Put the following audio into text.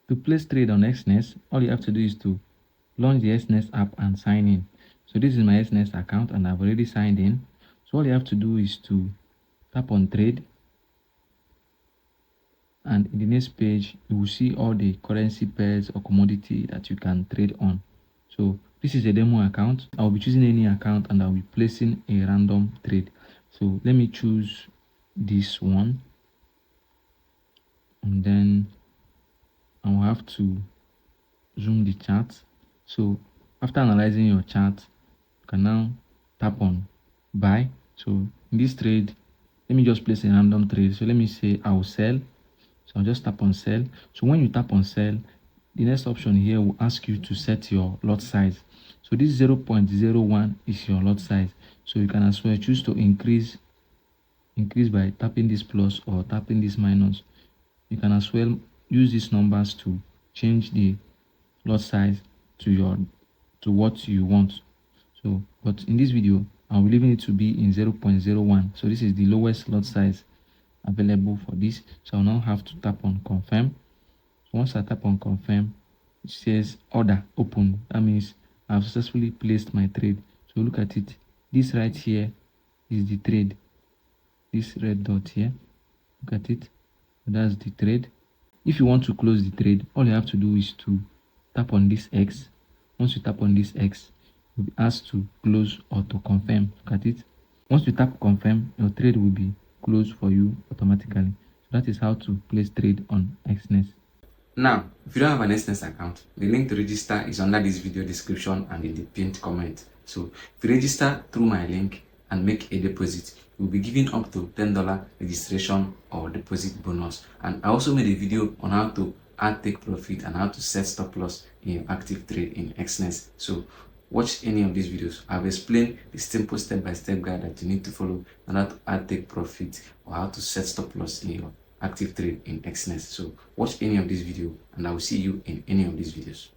To place trade on Exness, all you have to do is to launch the Exness app and sign in. So this is my Exness account and I've already signed in. So all you have to do is to tap on trade, and in the next page you will see all the currency pairs or commodity that you can trade on. So this is a demo account. I'll be choosing any account and I'll be placing a random trade. So let me choose this one, and then I'll have to zoom the chart. So after analyzing your chart, you can now tap on buy. So in this trade, let me just place a random trade. So let me say I'll sell. So I'll just tap on sell. So when you tap on sell, the next option here will ask you to set your lot size. So this 0.01 is your lot size. So you can as well choose to increase by tapping this plus or tapping this minus. You can as well use these numbers to change the lot size to what you want. So but in this video I'll be leaving it to be in 0.01. so this is the lowest lot size available for this. So I'll now have to tap on confirm. So once I tap on confirm, it says order open. That means I've successfully placed my trade. So look at it, this right here is the trade, this red dot here, look at it, that's the trade. If you want to close the trade, all you have to do is to tap on this X. Once you tap on this X, you'll be asked to close or to confirm. Look at it. Once you tap confirm, your trade will be closed for you automatically. So that is how to place trade on Exness. Now, if you don't have an Exness account, the link to register is under this video description and in the pinned comment. So if you register through my link and make a deposit, you'll be given up to $10 registration or deposit bonus. And I also made a video on how to add take profit and how to set stop loss in your active trade in Exness. So watch any of these videos. I've explained the simple step-by-step guide that you need to follow on how to add take profit or how to set stop loss in your active trade in Exness. So watch any of these videos and I will see you in any of these videos.